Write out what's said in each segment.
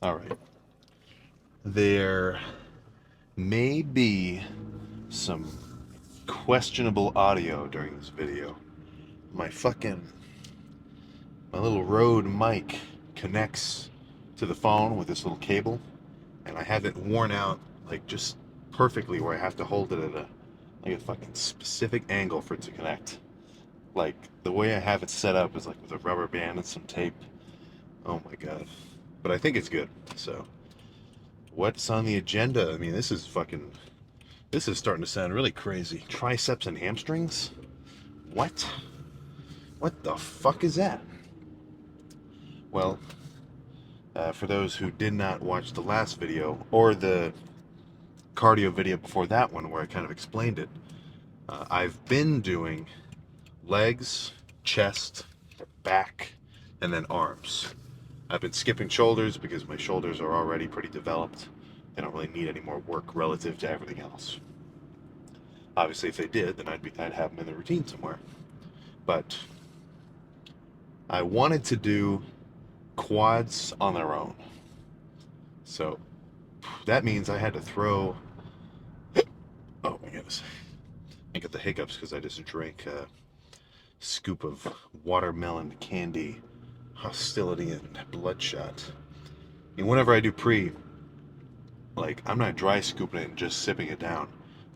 All right. There may be some questionable audio during this video. My fucking my little Rode mic connects to the phone with this little cable, and I have it worn out like just perfectly where I have to hold it at a fucking specific angle for it to connect. Like the way I have it set up is like with a rubber band and some tape. Oh my god. But I think it's good. So, what's on the agenda? I mean, this is starting to sound really crazy. Triceps and hamstrings? What? What the fuck is that? Well, for those who did not watch the last video or the cardio video before that one where I kind of explained it, I've been doing legs, chest, back, and then arms. I've been skipping shoulders because my shoulders are already pretty developed. They don't really need any more work relative to everything else. Obviously, if they did, then I'd have them in the routine somewhere. But I wanted to do quads on their own. So that means I had to throw. Oh my goodness. I get the hiccups because I just drank a scoop of watermelon candy, hostility, and bloodshot. And whenever I do pre, like, I'm not dry scooping it and just sipping it down.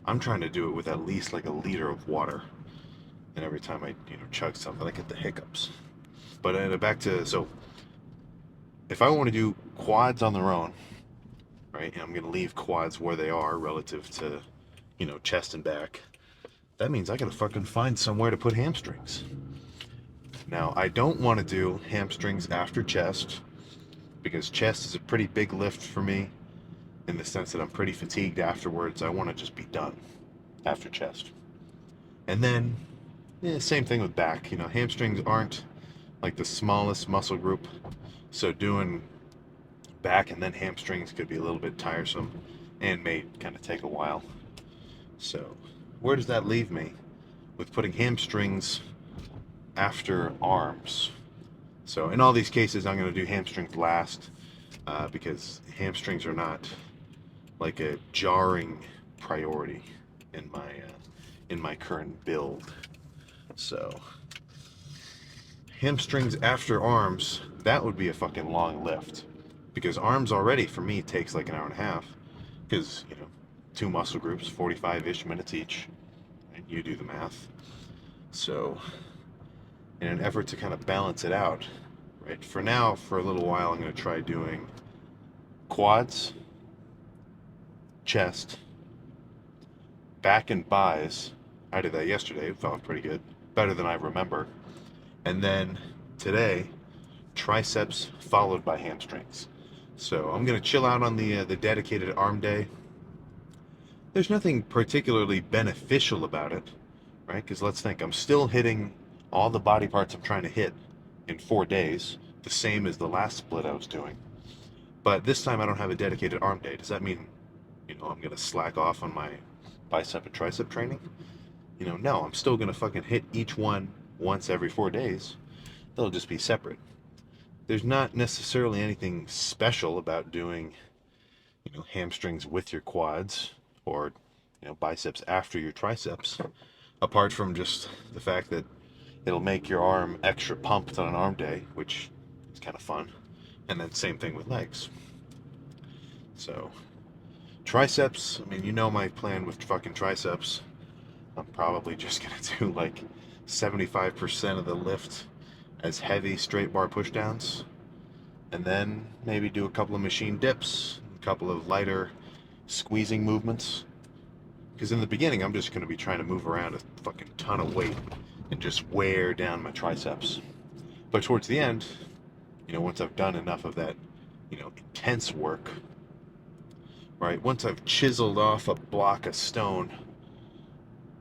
I'm trying to do it with at least like a liter of water. And every time I, chug something, I get the hiccups. But back to, so if I want to do quads on their own, right, and I'm going to leave quads where they are relative to, chest and back, that means I got to fucking find somewhere to put hamstrings. Now, I don't want to do hamstrings after chest because chest is a pretty big lift for me in the sense that I'm pretty fatigued afterwards. I want to just be done after chest. And then, same thing with back. Hamstrings aren't like the smallest muscle group, so doing back and then hamstrings could be a little bit tiresome and may kind of take a while. So, where does that leave me with putting hamstrings after arms? So, in all these cases, I'm going to do hamstrings last because hamstrings are not like a jarring priority in my current build. So, hamstrings after arms, that would be a fucking long lift because arms already for me takes like an hour and a half because two muscle groups, 45-ish minutes each, and you do the math. So, in an effort to kind of balance it out, right? For now, for a little while, I'm going to try doing quads, chest, back and buys. I did that yesterday. It felt pretty good. Better than I remember. And then today, triceps followed by hamstrings. So I'm going to chill out on the dedicated arm day. There's nothing particularly beneficial about it, right? Because let's think, I'm still hitting all the body parts I'm trying to hit in 4 days, the same as the last split I was doing. But this time I don't have a dedicated arm day. Does that mean, I'm going to slack off on my bicep and tricep training? No, I'm still going to fucking hit each one once every 4 days. They'll just be separate. There's not necessarily anything special about doing, hamstrings with your quads or, biceps after your triceps, apart from just the fact that it'll make your arm extra pumped on an arm day, which is kind of fun. And then same thing with legs. So, triceps, I mean, my plan with fucking triceps. I'm probably just gonna do like 75% of the lift as heavy straight bar pushdowns, and then maybe do a couple of machine dips, a couple of lighter squeezing movements. Because in the beginning, I'm just gonna be trying to move around a fucking ton of weight and just wear down my triceps. But towards the end, once I've done enough of that, intense work, right? Once I've chiseled off a block of stone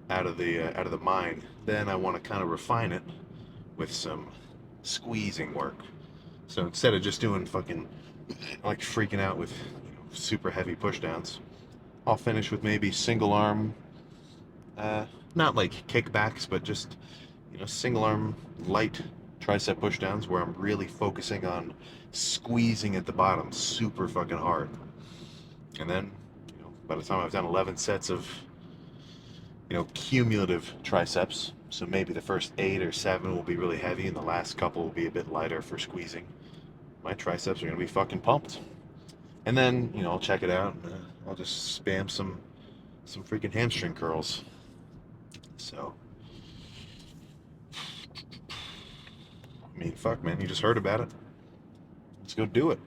out of the mine, then I want to kind of refine it with some squeezing work. So instead of just doing fucking like freaking out with super heavy pushdowns, I'll finish with maybe single arm, not like kickbacks, but just single arm light tricep pushdowns where I'm really focusing on squeezing at the bottom super fucking hard. And then, by the time I've done 11 sets of, cumulative triceps, so maybe the first 8 or 7 will be really heavy and the last couple will be a bit lighter for squeezing, my triceps are going to be fucking pumped. And then, I'll check it out and I'll just spam some freaking hamstring curls. So, I mean, fuck, man, you just heard about it. Let's go do it.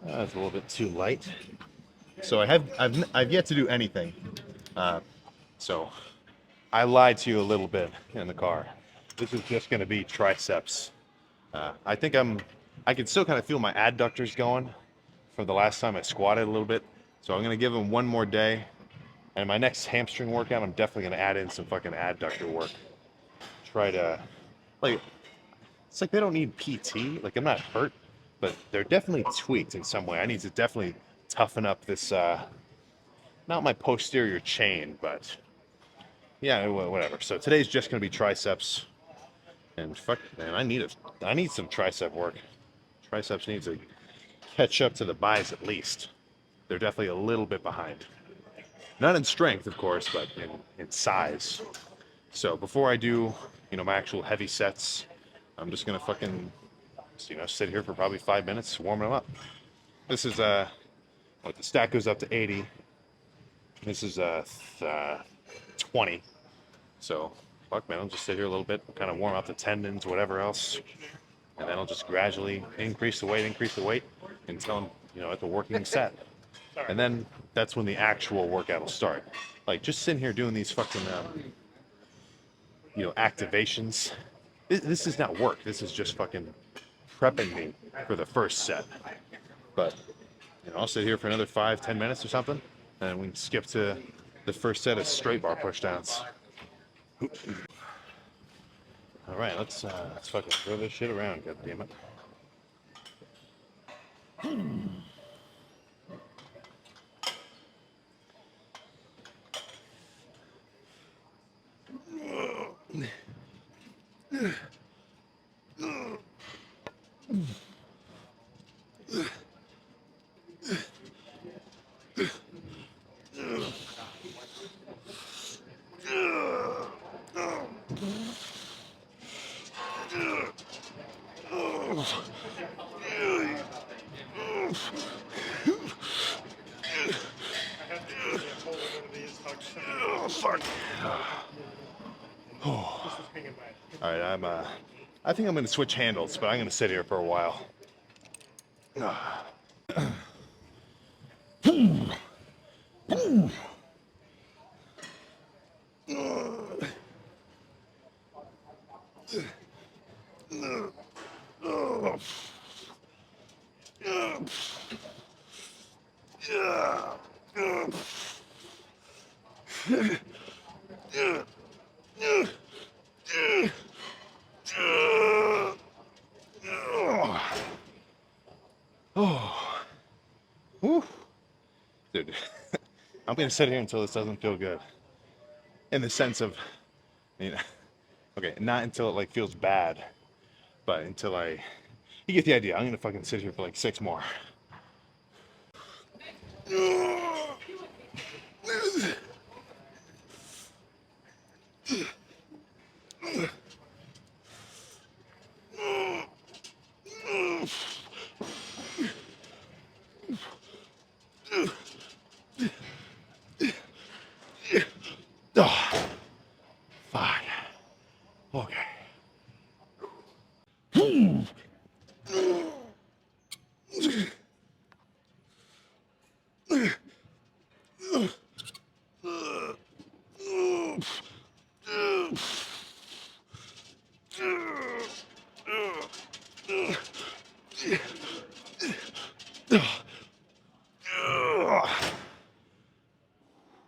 That's a little bit too light. So I've yet to do anything. So I lied to you a little bit in the car. This is just going to be triceps. I think I can still kind of feel my adductors going from the last time I squatted a little bit. So I'm going to give them one more day. And my next hamstring workout, I'm definitely going to add in some fucking adductor work. Try to, like, it's like they don't need PT. Like, I'm not hurt, but they're definitely tweaked in some way. I need to definitely toughen up this, not my posterior chain, but yeah, whatever. So today's just going to be triceps. And fuck, man, I need some tricep work. Triceps needs to catch up to the buys at least. They're definitely a little bit behind. Not in strength, of course, but in size. So before I do, my actual heavy sets, I'm just gonna fucking, sit here for probably 5 minutes, warming them up. This is what the stack goes up to 80. This is 20. So, fuck, man, I'll just sit here a little bit, kind of warm up the tendons, whatever else, and then I'll just gradually increase the weight until I'm, at the working set. And then that's when the actual workout will start. Like, just sitting here doing these fucking, activations. This is not work. This is just fucking prepping me for the first set. But, I'll sit here for another 5-10 minutes or something, and we can skip to the first set of straight bar pushdowns. All right, let's fucking throw this shit around, goddammit. Oh, fuck. Oh. All right, I think I'm gonna switch handles, but I'm gonna sit here for a while. Oh, whew. Dude, I'm gonna sit here until this doesn't feel good. In the sense of, okay, not until it like feels bad, but until you get the idea. I'm gonna fucking sit here for like 6 more. Oh, fuck. Okay.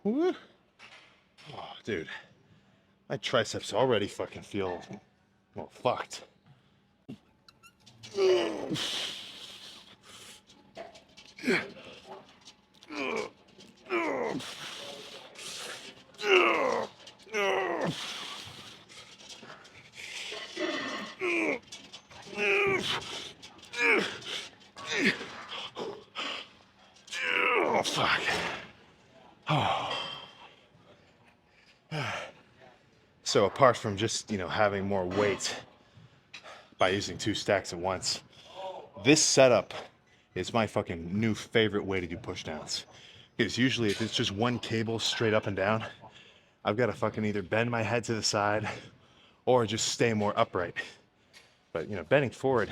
Oh, dude, my triceps already fucking feel, well, fucked. Oh, fuck. Oh. So apart from just, having more weight by using 2 stacks at once, this setup is my fucking new favorite way to do push downs. Because usually if it's just one cable straight up and down, I've got to fucking either bend my head to the side or just stay more upright. But, bending forward,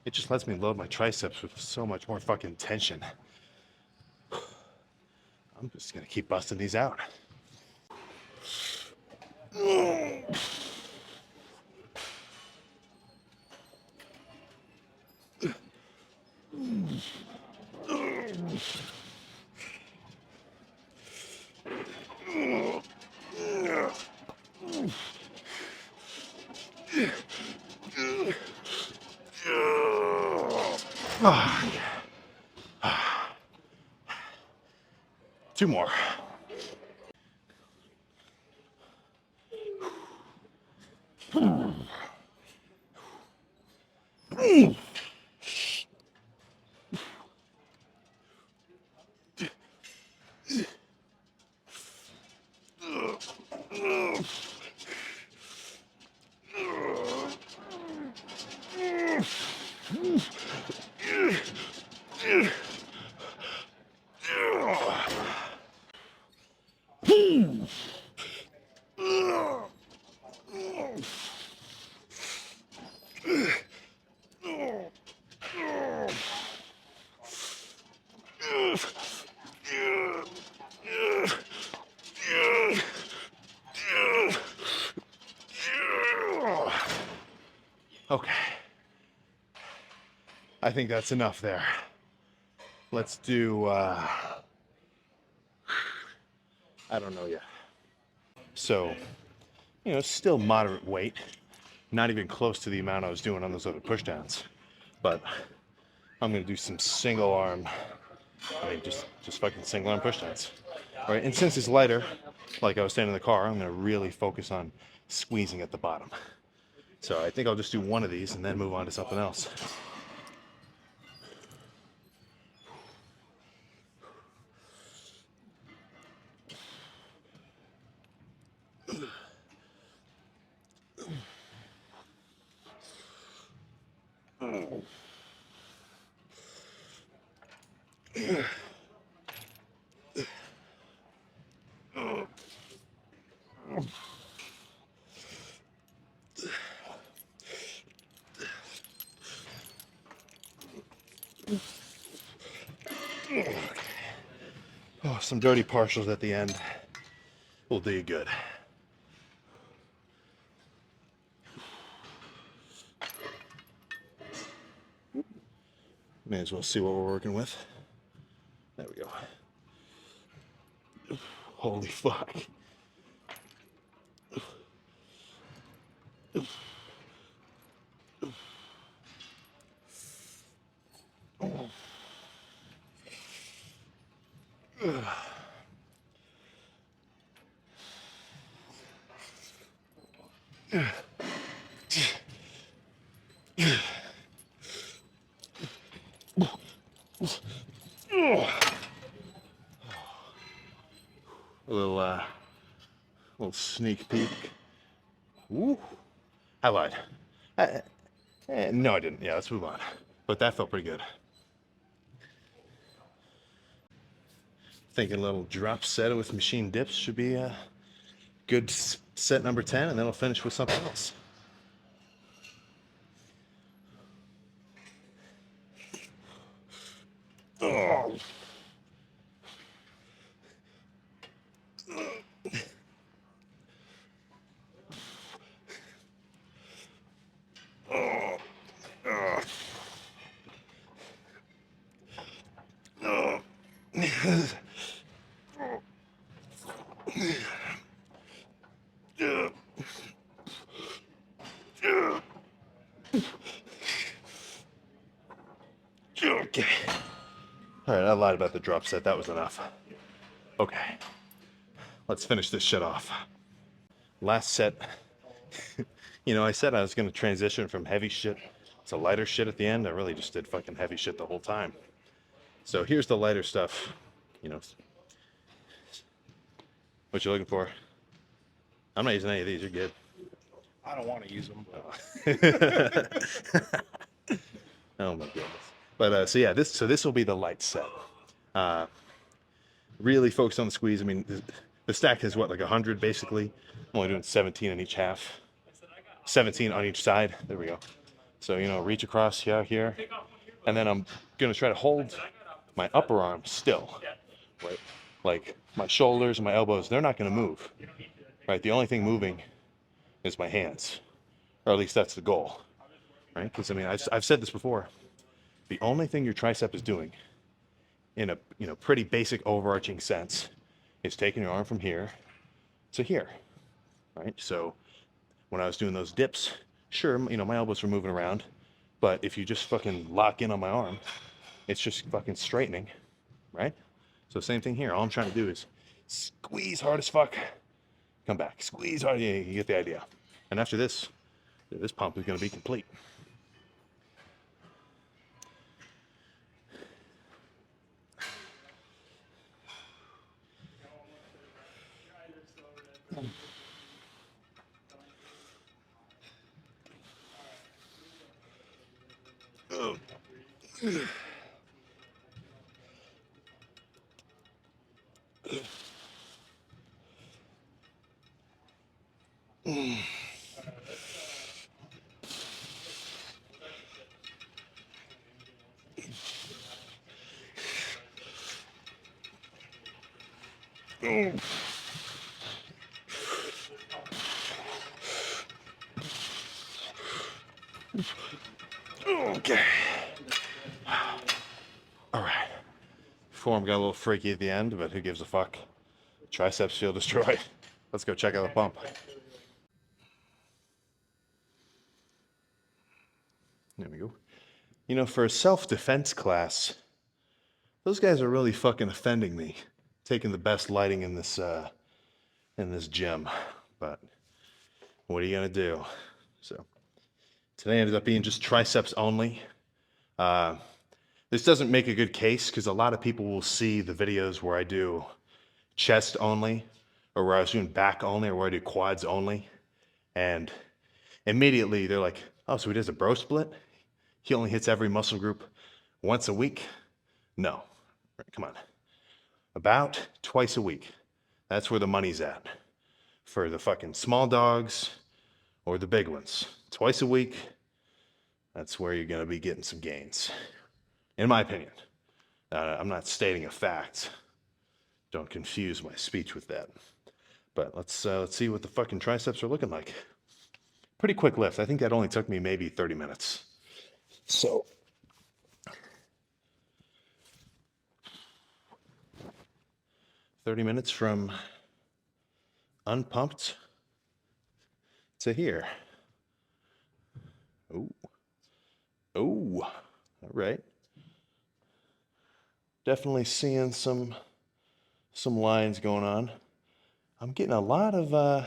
it just lets me load my triceps with so much more fucking tension. I'm just gonna keep busting these out. Two more. Okay. I think that's enough there. Let's do, I don't know yet. So, still moderate weight. Not even close to the amount I was doing on those other pushdowns. But I'm gonna do some single arm, just fucking single arm pushdowns. All right, and since it's lighter, like I was saying in the car, I'm gonna really focus on squeezing at the bottom. So I think I'll just do one of these and then move on to something else. Oh, some dirty partials at the end will do you good. May as well see what we're working with. There we go. Holy fuck. A little sneak peek. Woo. I lied. No, I didn't. Yeah, let's move on. But that felt pretty good. Thinking a little drop set with machine dips should be a good set number 10, and then we'll finish with something else. Oh. Okay. All right, I lied about the drop set. That was enough. Okay. Let's finish this shit off. Last set. I said I was going to transition from heavy shit It's a lighter shit at the end. I really just did fucking heavy shit the whole time. So here's the lighter stuff. You know, what you're looking for. I'm not using any of these. You're good. I don't want to use them. Oh my goodness. But so yeah, this will be the light set. Really focused on the squeeze. I mean, the stack is what, like 100 basically. I'm only doing 17 on each half. 17 on each side. There we go. So, you know, reach across here. And then I'm going to try to hold my upper arm still, right? Like my shoulders and my elbows, they're not going to move, right? The only thing moving is my hands, or at least that's the goal, right? Because, I mean, I've said this before. The only thing your tricep is doing in a, you know, pretty basic overarching sense is taking your arm from here to here, right? So when I was doing those dips, sure, you know, my elbows were moving around, but if you just fucking lock in on my arm, it's just fucking straightening, right? So same thing here. All I'm trying to do is squeeze hard as fuck, come back, squeeze hard. Yeah, you get the idea. And after this pump is going to be complete. Okay. All right. Form got a little freaky at the end, but who gives a fuck? Triceps feel destroyed. Let's go check out the pump. There we go. You know, for a self-defense class, those guys are really fucking offending me, taking the best lighting in this gym. But what are you gonna do? So today ended up being just triceps only. This doesn't make a good case because a lot of people will see the videos where I do chest only, or where I was doing back only, or where I do quads only, and immediately they're like, "Oh, so he does a bro split? He only hits every muscle group once a week?" No, come on, about twice a week. That's where the money's at for the fucking small dogs or the big ones. Twice a week. That's where you're gonna be getting some gains, in my opinion. I'm not stating a fact. Don't confuse my speech with that. But let's see what the fucking triceps are looking like. Pretty quick lift. I think that only took me maybe 30 minutes. So 30 minutes from unpumped to here. Oh, all right. Definitely seeing some lines going on. I'm getting a lot of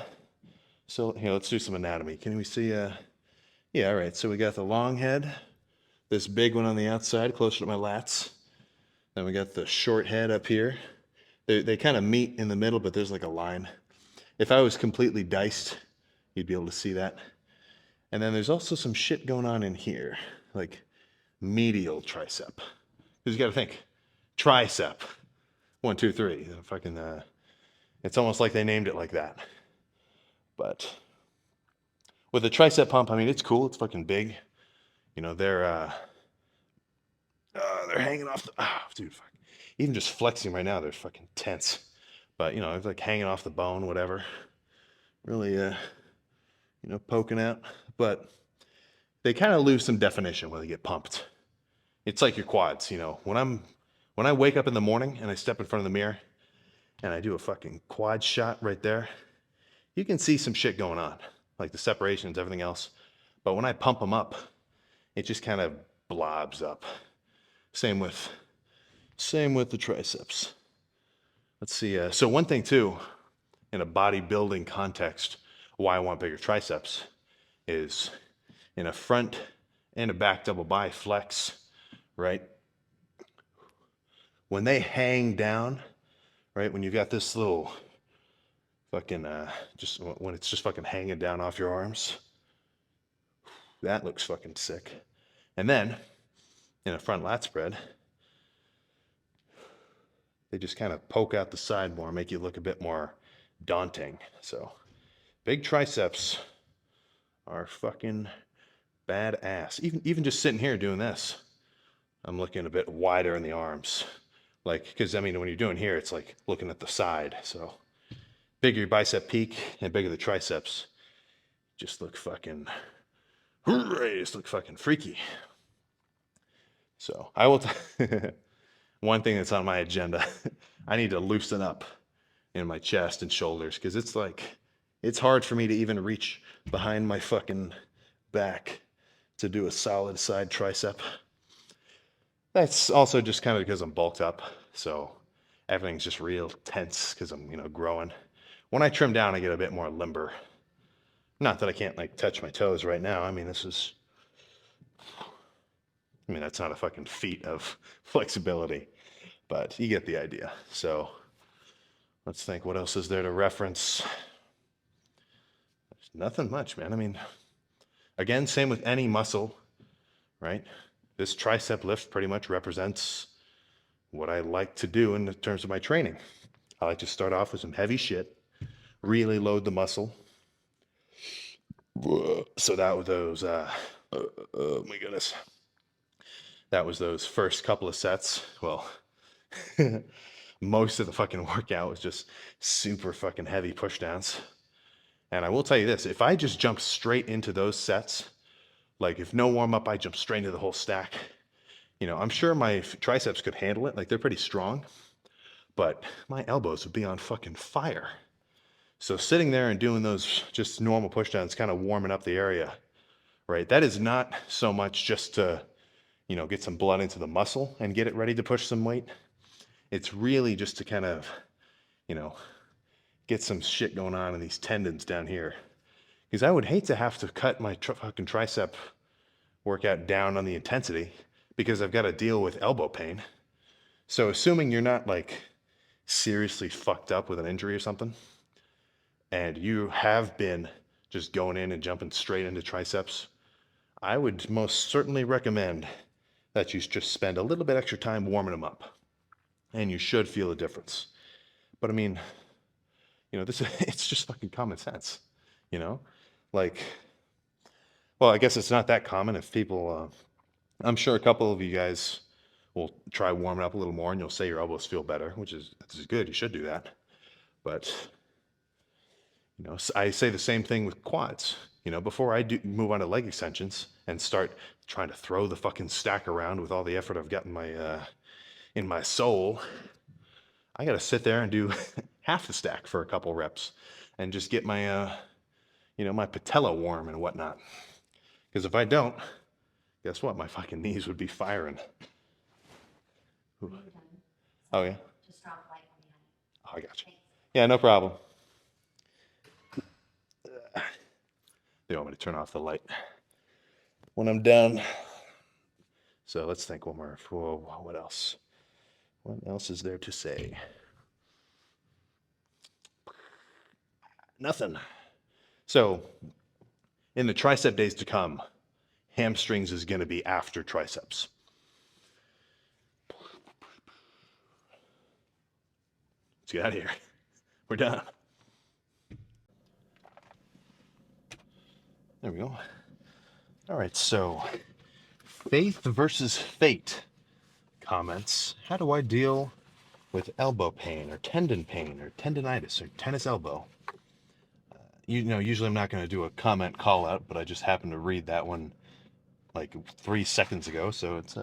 so here, let's do some anatomy. Can we see yeah, all right. So we got the long head, this big one on the outside, closer to my lats. Then we got the short head up here. They kind of meet in the middle, but there's like a line. If I was completely diced, you'd be able to see that. And then there's also some shit going on in here, like medial tricep. Because you got to think, tricep. 1, 2, 3. Fucking, it's almost like they named it like that. But with the tricep pump, I mean, it's cool. It's fucking big. You know, they're hanging off the, dude, fuck. Even just flexing right now, they're fucking tense. But, you know, it's like hanging off the bone, whatever. Really, you know, poking out. But they kind of lose some definition when they get pumped. It's like your quads, you know. When I wake up in the morning and I step in front of the mirror and I do a fucking quad shot right there, you can see some shit going on, like the separations, everything else. But when I pump them up, it just kind of blobs up. Same with the triceps. Let's see. So one thing too, in a bodybuilding context, why I want bigger triceps is in a front and a back double bi flex, right? When they hang down, right? When you've got this little fucking, just when it's just fucking hanging down off your arms, that looks fucking sick. And then in a front lat spread, they just kind of poke out the side more, make you look a bit more daunting. So big triceps are fucking badass. Even just sitting here doing this, I'm looking a bit wider in the arms. Like, because I mean, when you're doing here, it's like looking at the side. So bigger your bicep peak and bigger the triceps, just look fucking, just look fucking freaky. So I will, one thing that's on my agenda, I need to loosen up in my chest and shoulders because it's like, it's hard for me to even reach behind my fucking back to do a solid side tricep. That's also just kind of because I'm bulked up. So everything's just real tense because I'm, growing. When I trim down, I get a bit more limber. Not that I can't like touch my toes right now. I mean, that's not a fucking feat of flexibility, but you get the idea. So let's think, what else is there to reference? There's nothing much, man. I mean, again, same with any muscle, right? This tricep lift pretty much represents what I like to do in terms of my training. I like to start off with some heavy shit, really load the muscle. So that was those, oh my goodness. That was those first couple of sets. Well, most of the fucking workout was just super fucking heavy pushdowns. And I will tell you this, if I just jump straight into those sets, like if no warm up, I jump straight into the whole stack, I'm sure my triceps could handle it. Like they're pretty strong, but my elbows would be on fucking fire. So sitting there and doing those just normal pushdowns, kind of warming up the area, right? That is not so much just to, get some blood into the muscle and get it ready to push some weight. It's really just to kind of, get some shit going on in these tendons down here. Because I would hate to have to cut my fucking tricep workout down on the intensity because I've got to deal with elbow pain. So assuming you're not like seriously fucked up with an injury or something, and you have been just going in and jumping straight into triceps, I would most certainly recommend that you just spend a little bit extra time warming them up. And you should feel a difference. But I mean, this it's just fucking common sense, you know? Like, well, I guess it's not that common if people, I'm sure a couple of you guys will try warming up a little more and you'll say your elbows feel better, which is good. You should do that. But, I say the same thing with quads. Before I do move on to leg extensions and start trying to throw the fucking stack around with all the effort I've got in my soul, I got to sit there and do half the stack for a couple reps and just get my, my patella warm and whatnot. Because if I don't, guess what? My fucking knees would be firing. Ooh. Oh, yeah? Just drop light on the end. Oh, I got you. Yeah, no problem. They want me to turn off the light when I'm done. So let's think one more. Whoa, what else? What else is there to say? Nothing. So in the tricep days to come, hamstrings is going to be after triceps. Let's get out of here. We're done. There we go. All right, so faith versus fate comments. How do I deal with elbow pain or tendonitis or tennis elbow? Usually I'm not going to do a comment call out, but I just happened to read that one like 3 seconds ago, so it's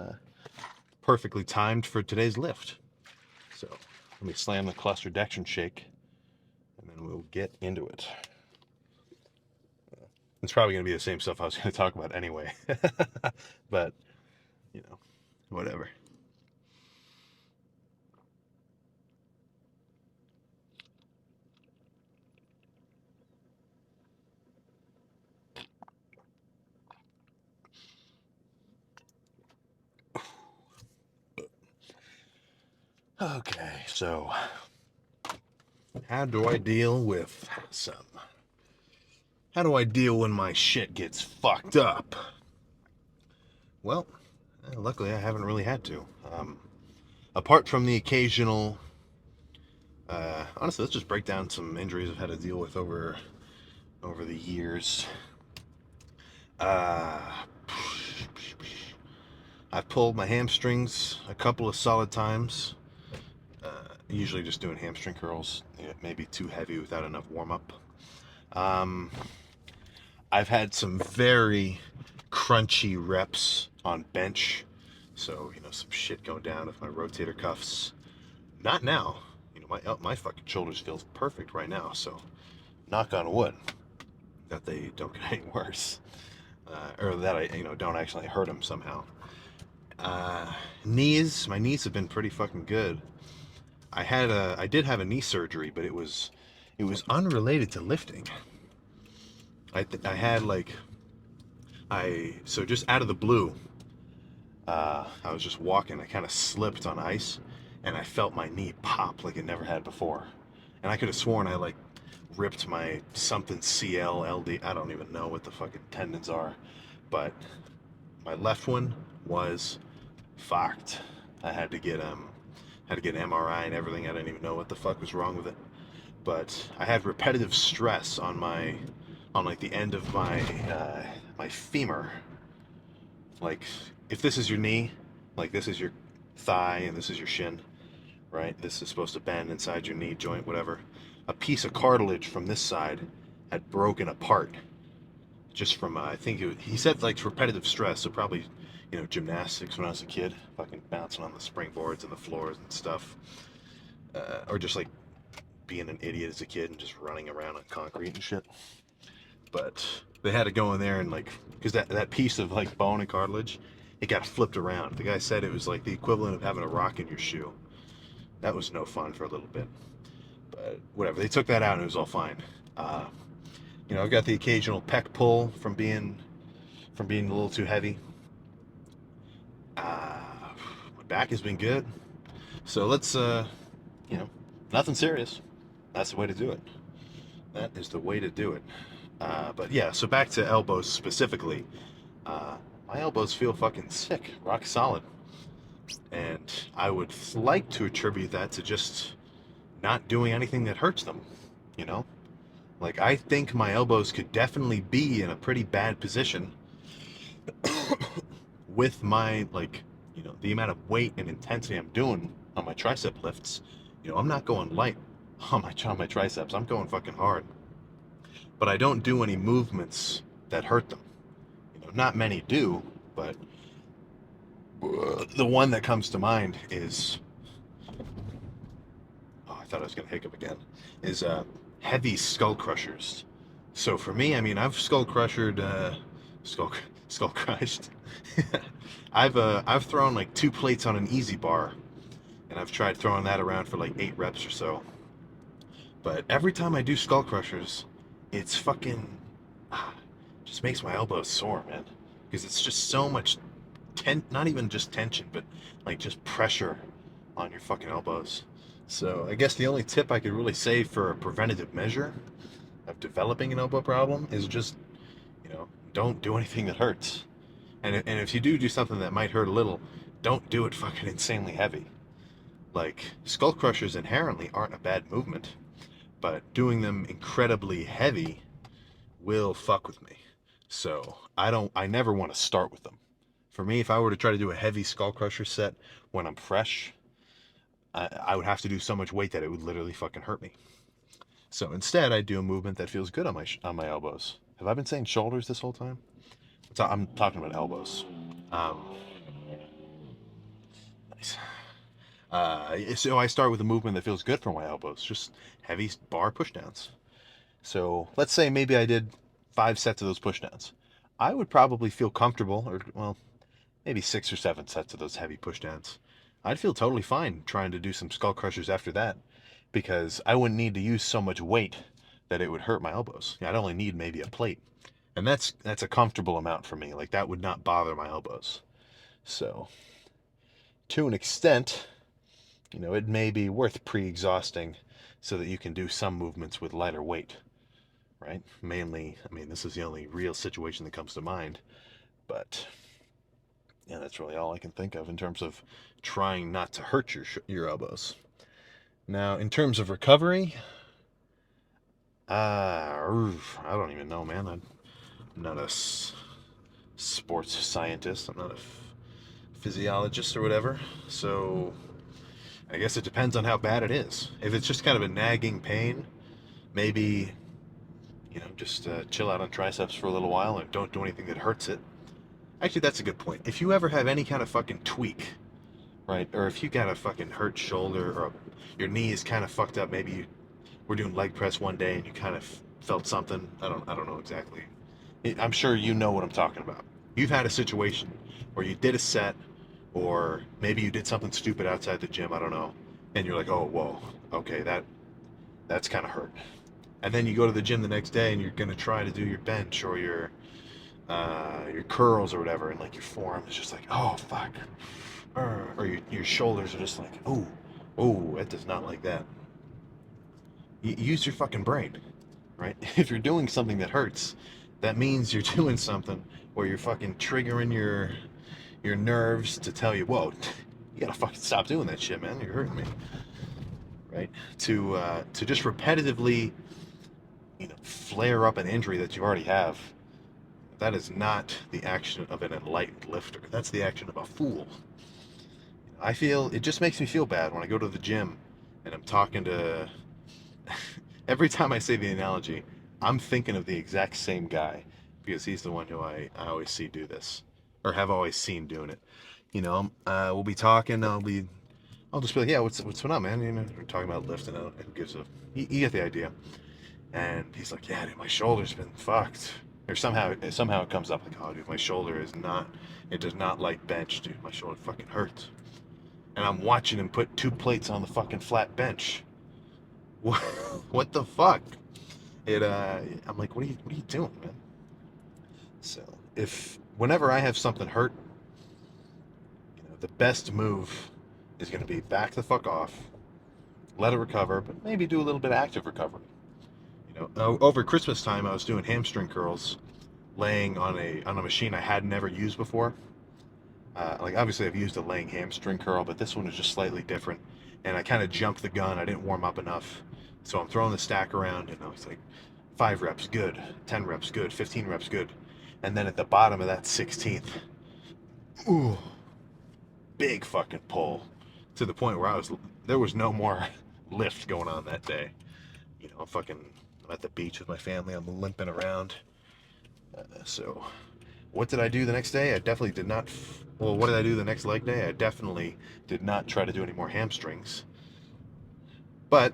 perfectly timed for today's lift. So let me slam the cluster dection shake, and then we'll get into it. It's probably going to be the same stuff I was going to talk about anyway, but whatever. Okay, so how do I deal with how do I deal when my shit gets fucked up? Well, luckily I haven't really had to. Apart from the occasional, honestly, let's just break down some injuries I've had to deal with over the years. Uh, I've pulled my hamstrings a couple of solid times. Usually just doing hamstring curls, maybe too heavy without enough warm up. Um, I've had some very crunchy reps on bench, so some shit going down with my rotator cuffs. Not now. My fucking shoulders feel perfect right now. So knock on wood that they don't get any worse, or that I don't actually hurt them somehow. My knees have been pretty fucking good. I did have a knee surgery, but it was unrelated to lifting. I had like so just out of the blue, I was just walking. I kind of slipped on ice, and I felt my knee pop like it never had before. And I could have sworn I like ripped my something CL LD. I don't even know what the fucking tendons are, but my left one was fucked. I had to get an MRI and everything. I didn't even know what the fuck was wrong with it. But I had repetitive stress on like the end of my femur. Like, if this is your knee, like this is your thigh and this is your shin, right? This is supposed to bend inside your knee joint, whatever. A piece of cartilage from this side had broken apart just from I think he said like repetitive stress, so probably gymnastics when I was a kid, fucking bouncing on the springboards and the floors and stuff, or just like being an idiot as a kid and just running around on concrete and shit. But they had to go in there and like, because that piece of like bone and cartilage, it got flipped around. The guy said it was like the equivalent of having a rock in your shoe. That was no fun for a little bit, but whatever. They took that out and it was all fine. Uh, I've got the occasional pec pull from being a little too heavy. My back has been good, so let's you know, nothing serious. That's the way to do it. That is the way to do it. But yeah, so back to elbows specifically. My elbows feel fucking sick, rock solid. And I would like to attribute that to just not doing anything that hurts them, you know? Like, I think my elbows could definitely be in a pretty bad position with my, like, the amount of weight and intensity I'm doing on my tricep lifts. I'm not going light on my triceps. I'm going fucking hard. But I don't do any movements that hurt them. Not many do, but the one that comes to mind is, oh, I thought I was going to hiccup again, is heavy skull crushers. So for me, I mean, I've skull skull crushed. I've thrown like 2 plates on an easy bar, and I've tried throwing that around for like 8 reps or so. But every time I do skull crushers, it's fucking just makes my elbows sore, man, because it's just so much not even just tension, but like just pressure on your fucking elbows. So I guess the only tip I could really say for a preventative measure of developing an elbow problem is just, don't do anything that hurts. And if you do something that might hurt a little, don't do it fucking insanely heavy. Like, skull crushers inherently aren't a bad movement, but doing them incredibly heavy will fuck with me. So I never want to start with them. For me, if I were to try to do a heavy skull crusher set when I'm fresh, I would have to do so much weight that it would literally fucking hurt me. So instead, I do a movement that feels good on my elbows. Have I been saying shoulders this whole time? I'm talking about elbows. Um, nice. So I start with a movement that feels good for my elbows, just heavy bar pushdowns. So let's say maybe I did 5 sets of those pushdowns. I would probably feel comfortable, or well, maybe 6 or 7 sets of those heavy pushdowns. I'd feel totally fine trying to do some skull crushers after that, because I wouldn't need to use so much weight that it would hurt my elbows. I'd only need maybe a plate, and that's a comfortable amount for me. Like, that would not bother my elbows. So to an extent, it may be worth pre-exhausting so that you can do some movements with lighter weight, right? Mainly, I mean, this is the only real situation that comes to mind, but yeah, that's really all I can think of in terms of trying not to hurt your elbows. Now, in terms of recovery, I don't even know, man. I'm not a sports scientist. I'm not a physiologist or whatever. So I guess it depends on how bad it is. If it's just kind of a nagging pain, maybe just chill out on triceps for a little while and don't do anything that hurts it. Actually, that's a good point. If you ever have any kind of fucking tweak, right, or if you got a fucking hurt shoulder or your knee is kind of fucked up, maybe you were doing leg press one day and you kind of felt something. I don't know exactly. I'm sure you know what I'm talking about. You've had a situation where you did a set, or maybe you did something stupid outside the gym. I don't know, and you're like, oh, whoa, okay, that's kind of hurt. And then you go to the gym the next day and you're gonna try to do your bench or your curls or whatever, and like your forearm is just like, oh fuck, or your shoulders are just like, oh, it does not like that. Use your fucking brain, right? If you're doing something that hurts, that means you're doing something where you're fucking triggering your nerves to tell you, whoa, you gotta fucking stop doing that shit, man. You're hurting me, right? To just repetitively, flare up an injury that you already have. That is not the action of an enlightened lifter. That's the action of a fool. I feel it just makes me feel bad when I go to the gym and I'm talking to. Every time I say the analogy, I'm thinking of the exact same guy because he's the one who I always see do this or have always seen doing it. We'll be talking. I'll just be like, yeah, what's going on, man? We're talking about lifting out. Who gives a? You get the idea. And he's like, yeah, dude, my shoulder's been fucked. Or somehow it comes up like, oh, dude, my shoulder is not. It does not like bench, dude. My shoulder fucking hurts. And I'm watching him put 2 plates on the fucking flat bench. What the fuck? I'm like, what are you doing, man? So if whenever I have something hurt, the best move is going to be back the fuck off, let it recover, but maybe do a little bit of active recovery. Over Christmas time, I was doing hamstring curls, laying on a machine I had never used before. Like obviously I've used a laying hamstring curl, but this one was just slightly different. And I kind of jumped the gun. I didn't warm up enough, so I'm throwing the stack around, and I was like, 5 reps, good. 10 reps, good. 15 reps, good. And then at the bottom of that 16th, ooh, big fucking pull, to the point where there was no more lift going on that day. I'm at the beach with my family. I'm limping around. So what did I do the next day? I definitely did not. Well, what did I do the next leg day? I definitely did not try to do any more hamstrings. But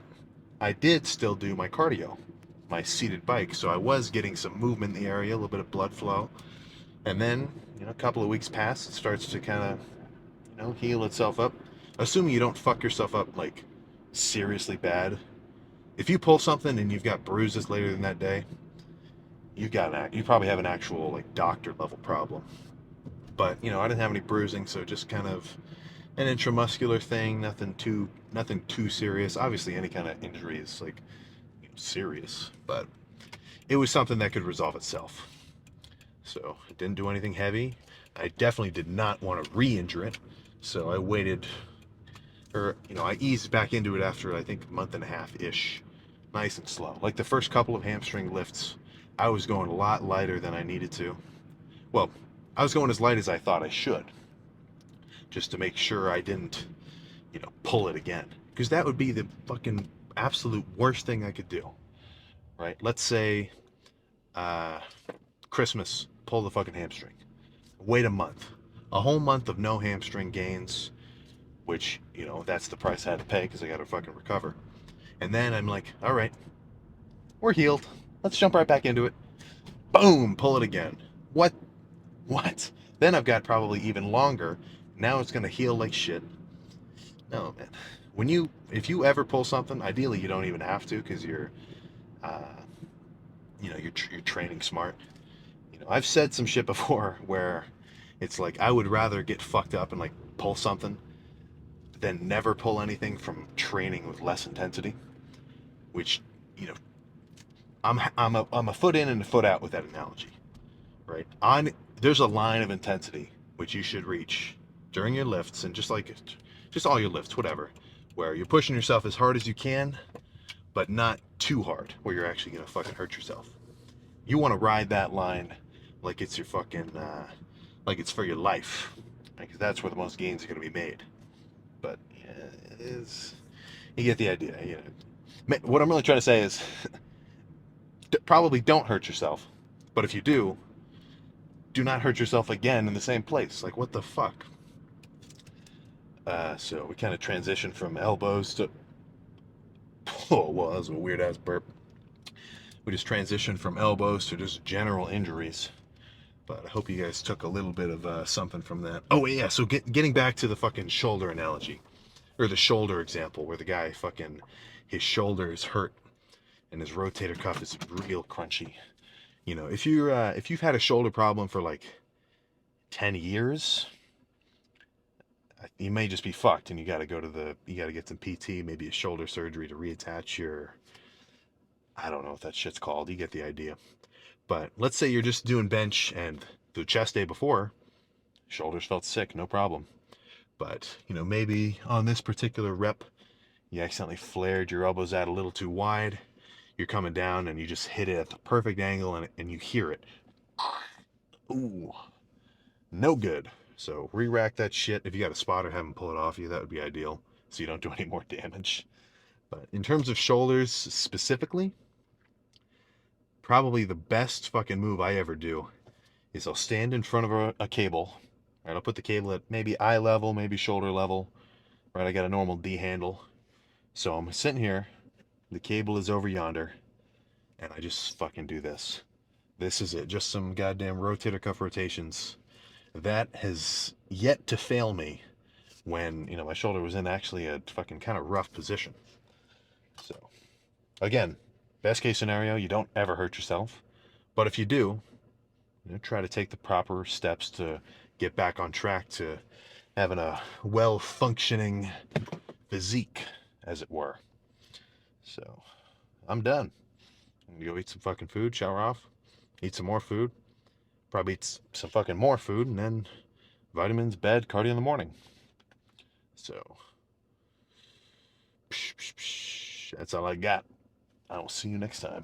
I did still do my cardio, my seated bike. So I was getting some movement in the area, a little bit of blood flow. And then, a couple of weeks pass, it starts to kind of, heal itself up. Assuming you don't fuck yourself up like seriously bad. If you pull something and you've got bruises later in that day, you probably have an actual like doctor level problem. But I didn't have any bruising, so just kind of an intramuscular thing, nothing too serious. Obviously, any kind of injury is like serious, but it was something that could resolve itself. So I didn't do anything heavy. I definitely did not want to re-injure it, so I waited, or I eased back into it after I think a month and a half ish, nice and slow. Like the first couple of hamstring lifts, I was going a lot lighter than I needed to. Well, I was going as light as I thought I should, just to make sure I didn't, pull it again. Because that would be the fucking absolute worst thing I could do, right? Let's say uh, Christmas, pull the fucking hamstring. Wait a month. A whole month of no hamstring gains, which, that's the price I had to pay because I got to fucking recover. And then I'm like, all right, we're healed. Let's jump right back into it. Boom, pull it again. What? What? Then I've got probably even longer. Now it's going to heal like shit. No, man. If you ever pull something, ideally you don't even have to because uh, you're training smart. I've said some shit before where it's like I would rather get fucked up and like pull something then never pull anything from training with less intensity, which, you know, I'm a foot in and a foot out with that analogy, right? There's a line of intensity which you should reach during your lifts, and just all your lifts, whatever, where you're pushing yourself as hard as you can, but not too hard where you're actually gonna fucking hurt yourself. You want to ride that line like it's your fucking like it's for your life, because that's where the most gains are gonna be made. But yeah, it is. You get the idea. You know, what I'm really trying to say is, probably don't hurt yourself. But if you do not hurt yourself again in the same place. Like, what the fuck? So we kind of transition from elbows to. Oh, well, that was a weird ass burp. We just transitioned from elbows to just general injuries. But I hope you guys took a little bit of something from that. Oh, yeah. So getting back to the fucking shoulder analogy, or the shoulder example, where the guy fucking, his shoulder is hurt and his rotator cuff is real crunchy. You know, if you've had a shoulder problem for like 10 years, you may just be fucked, and you got to get some PT, maybe a shoulder surgery to reattach your, I don't know what that shit's called. You get the idea. But let's say you're just doing bench, and the chest day before, shoulders felt sick, no problem. But, you know, maybe on this particular rep, you accidentally flared your elbows out a little too wide. You're coming down and you just hit it at the perfect angle, and you hear it. Ooh, no good. So re-rack that shit. If you got a spotter, have them pull it off you. That would be ideal, so you don't do any more damage. But in terms of shoulders specifically, probably the best fucking move I ever do is I'll stand in front of a cable. Right, I'll put the cable at maybe eye level, maybe shoulder level. Right, I got a normal D handle. So I'm sitting here, the cable is over yonder, and I just fucking do this. This is it, just some goddamn rotator cuff rotations. That has yet to fail me when, you know, my shoulder was in actually a fucking kind of rough position. So, again, best case scenario, you don't ever hurt yourself. But if you do, you know, try to take the proper steps to get back on track to having a well functioning physique, as it were. So, I'm done. I'm gonna go eat some fucking food, shower off, eat some more food, probably eat some fucking more food, and then vitamins, bed, cardio in the morning. So, that's all I got. I will see you next time.